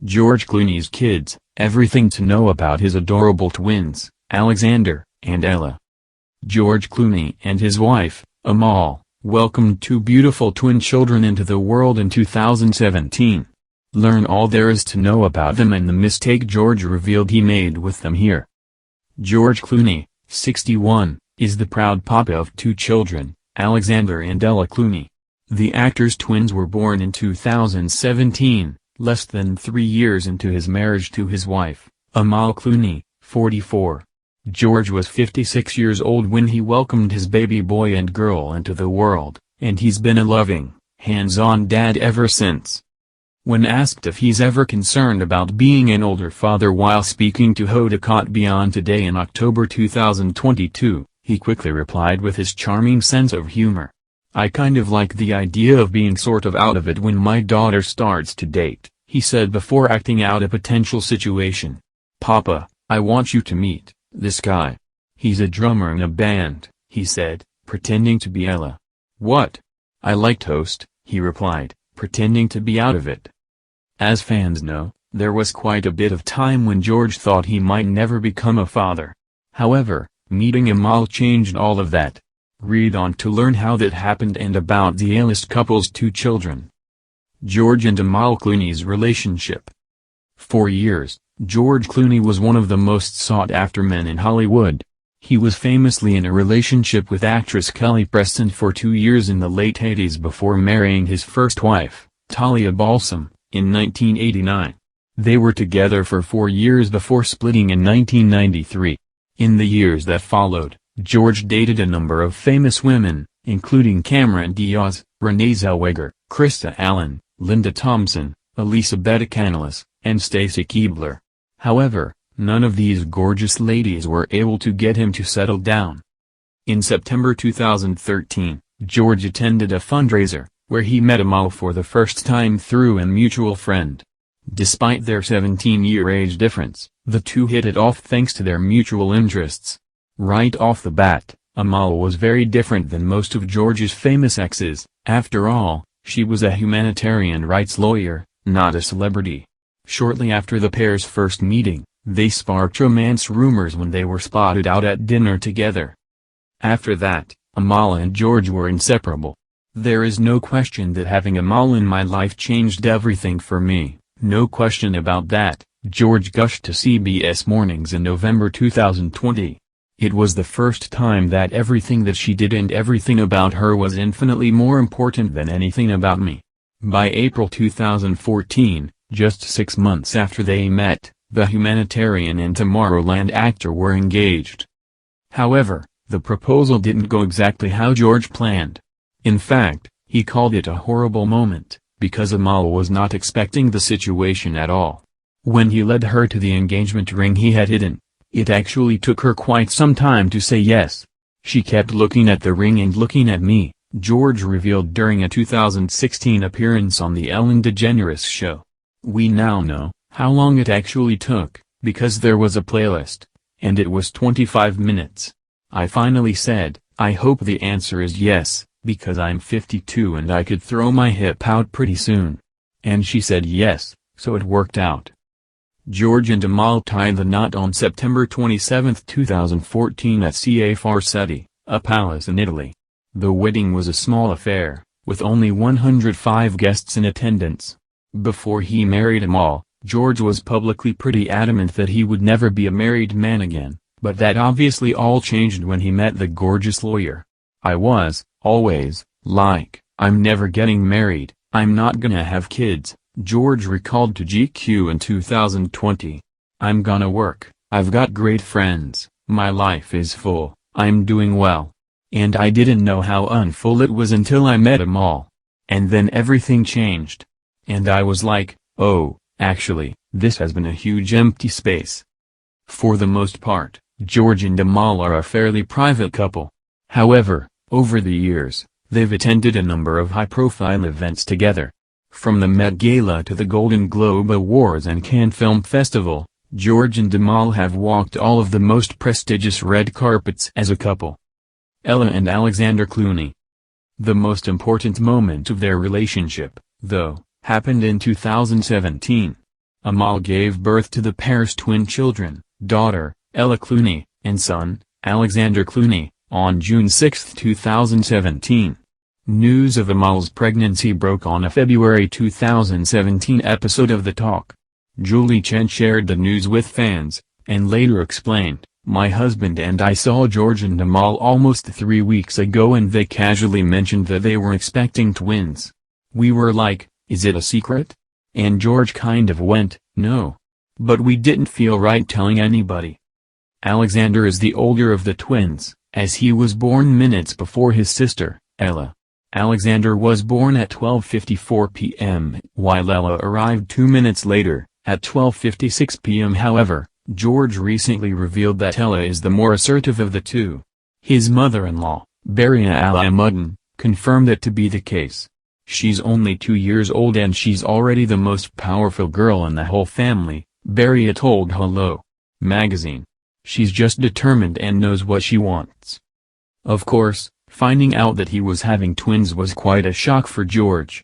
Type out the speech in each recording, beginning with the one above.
George Clooney's kids, everything to know about his adorable twins, Alexander and Ella. George Clooney and his wife, Amal, welcomed two beautiful twin children into the world in 2017. Learn all there is to know about them and the mistake George revealed he made with them here. George Clooney, 61, is the proud papa of two children, Alexander and Ella Clooney. The actor's twins were born in 2017, less than 3 years into his marriage to his wife, Amal Clooney, 44. George was 56 years old when he welcomed his baby boy and girl into the world, and he's been a loving, hands-on dad ever since. When asked if he's ever concerned about being an older father while speaking to Hodakot Beyond Today in October 2022, he quickly replied with his charming sense of humor. "I kind of like the idea of being sort of out of it when my daughter starts to date," he said before acting out a potential situation. "Papa, I want you to meet this guy. He's a drummer in a band," he said, pretending to be Ella. "What? I like Toast," he replied, pretending to be out of it. As fans know, there was quite a bit of time when George thought he might never become a father. However, meeting Amal changed all of that. Read on to learn how that happened and about the A-list couple's two children. George and Amal Clooney's relationship. For years, George Clooney was one of the most sought-after men in Hollywood. He was famously in a relationship with actress Kelly Preston for 2 years in the late 80s before marrying his first wife, Talia Balsam, in 1989. They were together for 4 years before splitting in 1993. In the years that followed, George dated a number of famous women, including Cameron Diaz, Renee Zellweger, Krista Allen, Linda Thompson, Elisabetta Canalis, and Stacy Keibler. However, none of these gorgeous ladies were able to get him to settle down. In September 2013, George attended a fundraiser, where he met Amal for the first time through a mutual friend. Despite their 17-year age difference, the two hit it off thanks to their mutual interests. Right off the bat, Amal was very different than most of George's famous exes. After all, she was a humanitarian rights lawyer, not a celebrity. Shortly after the pair's first meeting, they sparked romance rumors when they were spotted out at dinner together. After that, Amal and George were inseparable. "There is no question that having Amal in my life changed everything for me, no question about that," George gushed to CBS Mornings in November 2020. "It was the first time that everything that she did and everything about her was infinitely more important than anything about me." By April 2014, just 6 months after they met, the humanitarian and Tomorrowland actor were engaged. However, the proposal didn't go exactly how George planned. In fact, he called it a horrible moment, because Amal was not expecting the situation at all. When he led her to the engagement ring he had hidden, it actually took her quite some time to say yes. "She kept looking at the ring and looking at me," George revealed during a 2016 appearance on The Ellen DeGeneres Show. "We now know how long it actually took, because there was a playlist, and it was 25 minutes. I finally said, I hope the answer is yes, because I'm 52 and I could throw my hip out pretty soon. And she said yes, so it worked out." George and Amal tied the knot on September 27, 2014 at Ca' Farsetti, a palace in Italy. The wedding was a small affair, with only 105 guests in attendance. Before he married Amal, George was publicly pretty adamant that he would never be a married man again, but that obviously all changed when he met the gorgeous lawyer. "I was, always, like, I'm never getting married, I'm not gonna have kids," George recalled to GQ in 2020. "I'm gonna work, I've got great friends, my life is full, I'm doing well. And I didn't know how unfull it was until I met Amal. And then everything changed. And I was like, oh, actually, this has been a huge empty space." For the most part, George and Amal are a fairly private couple. However, over the years, they've attended a number of high-profile events together. From the Met Gala to the Golden Globe Awards and Cannes Film Festival, George and Amal have walked all of the most prestigious red carpets as a couple. Ella and Alexander Clooney. The most important moment of their relationship, though, happened in 2017. Amal gave birth to the pair's twin children, daughter, Ella Clooney, and son, Alexander Clooney, on June 6, 2017. News of Amal's pregnancy broke on a February 2017 episode of The Talk. Julie Chen shared the news with fans, and later explained, "My husband and I saw George and Amal almost 3 weeks ago and they casually mentioned that they were expecting twins. We were like, is it a secret? And George kind of went, no. But we didn't feel right telling anybody." Alexander is the older of the twins, as he was born minutes before his sister, Ella. Alexander was born at 12:54 p.m., while Ella arrived 2 minutes later, at 12:56 p.m. However, George recently revealed that Ella is the more assertive of the two. His mother-in-law, Beria Al-Muddin, confirmed it to be the case. "She's only 2 years old and she's already the most powerful girl in the whole family," Beria told Hello magazine. "She's just determined and knows what she wants." Of course, finding out that he was having twins was quite a shock for George.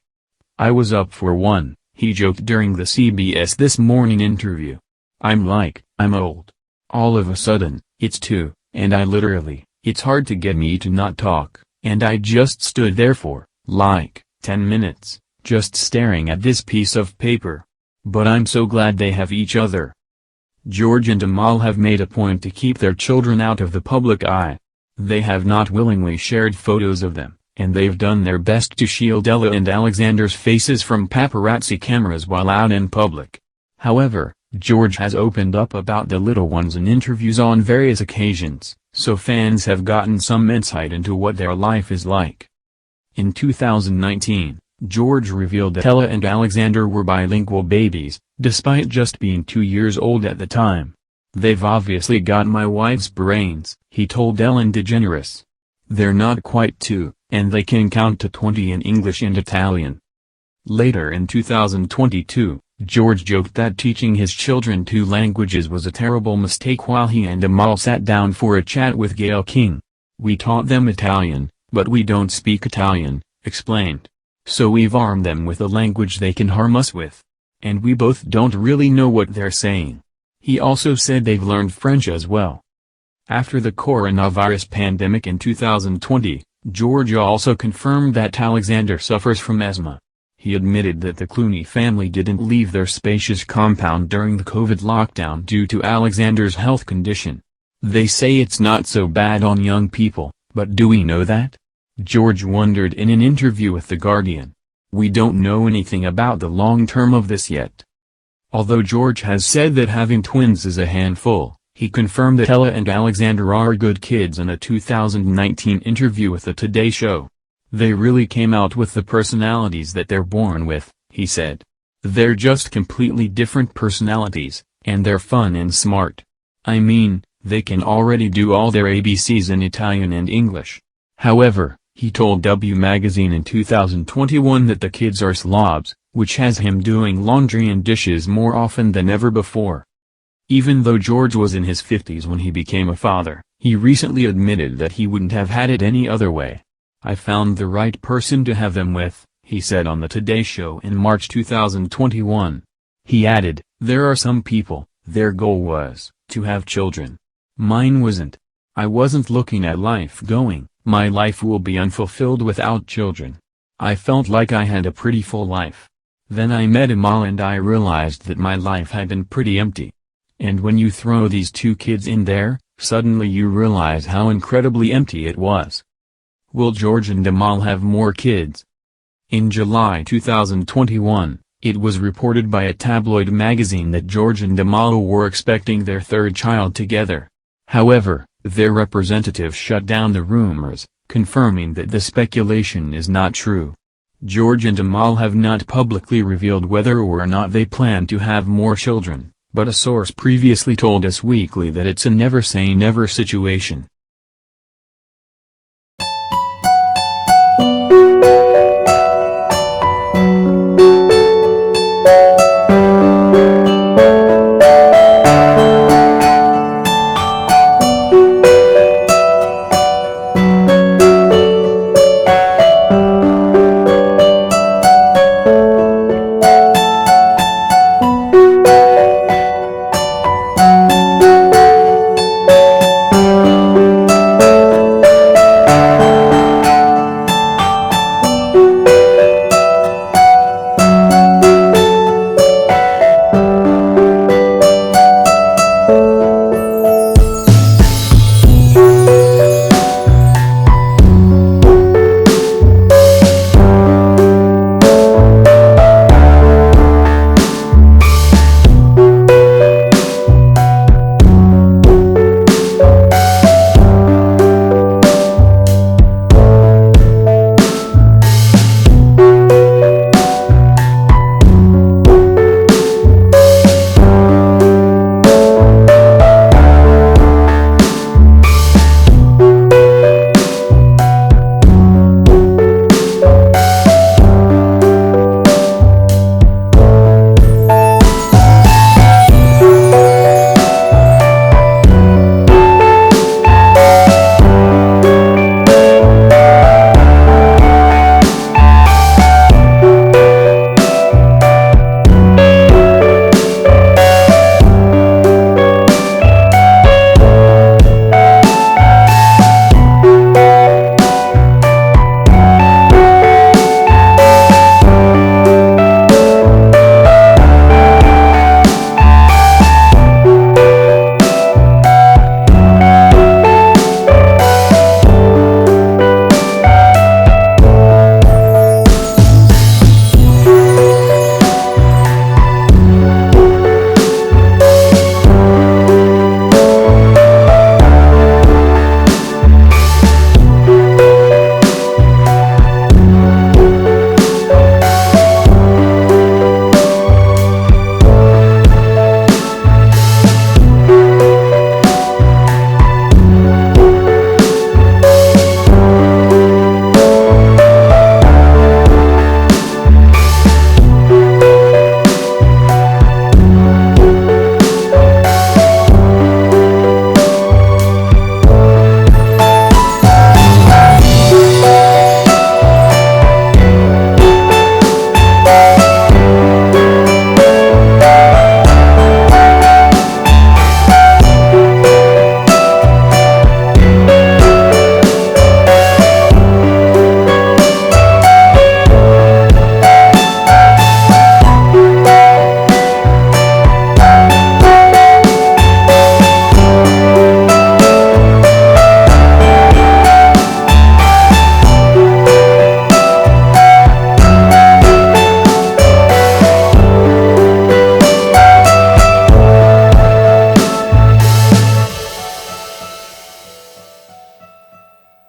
"I was up for one," he joked during the CBS This Morning interview. I'm old. All of a sudden, it's two, and it's hard to get me to not talk, and I just stood there for, 10 minutes, just staring at this piece of paper. But I'm so glad they have each other." George and Amal have made a point to keep their children out of the public eye. They have not willingly shared photos of them, and they've done their best to shield Ella and Alexander's faces from paparazzi cameras while out in public. However, George has opened up about the little ones in interviews on various occasions, so fans have gotten some insight into what their life is like. In 2019, George revealed that Ella and Alexander were bilingual babies, despite just being 2 years old at the time. "They've obviously got my wife's brains," he told Ellen DeGeneres. "They're not quite 2, and they can count to 20 in English and Italian." Later in 2022, George joked that teaching his children 2 languages was a terrible mistake while he and Amal sat down for a chat with Gayle King. "We taught them Italian, but we don't speak Italian," explained. "So we've armed them with a language they can harm us with. And we both don't really know what they're saying." He also said they've learned French as well. After the coronavirus pandemic in 2020, George also confirmed that Alexander suffers from asthma. He admitted that the Clooney family didn't leave their spacious compound during the COVID lockdown due to Alexander's health condition. "They say it's not so bad on young people, but do we know that?" George wondered in an interview with The Guardian. "We don't know anything about the long term of this yet." Although George has said that having twins is a handful, he confirmed that Ella and Alexander are good kids in a 2019 interview with the Today Show. "They really came out with the personalities that they're born with," he said. "They're just completely different personalities, and they're fun and smart. I mean, they can already do all their ABCs in Italian and English." However, he told W Magazine in 2021 that the kids are slobs, which has him doing laundry and dishes more often than ever before. Even though George was in his 50s when he became a father, he recently admitted that he wouldn't have had it any other way. "I found the right person to have them with," he said on the Today Show in March 2021. He added, "There are some people, their goal was to have children. Mine wasn't. I wasn't looking at life going, my life will be unfulfilled without children. I felt like I had a pretty full life. Then I met Amal and I realized that my life had been pretty empty. And when you throw these 2 kids in there, suddenly you realize how incredibly empty it was." Will George and Amal have more kids? In July 2021, it was reported by a tabloid magazine that George and Amal were expecting their 3rd child together. However, their representative shut down the rumors, confirming that the speculation is not true. George and Amal have not publicly revealed whether or not they plan to have more children, but a source previously told Us Weekly that it's a never say never situation.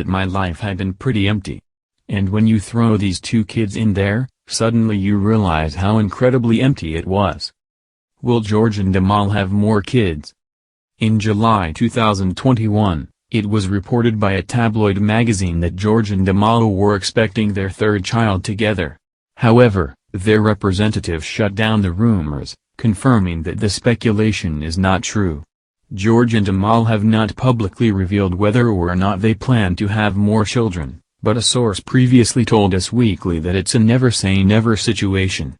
my life had been pretty empty. And when you throw these two kids in there, suddenly you realize how incredibly empty it was. Will George and Amal have more kids? In July 2021, it was reported by a tabloid magazine that George and Amal were expecting their third child together. However, their representative shut down the rumors, confirming that the speculation is not true. George and Amal have not publicly revealed whether or not they plan to have more children, but a source previously told Us Weekly that it's a never say never situation.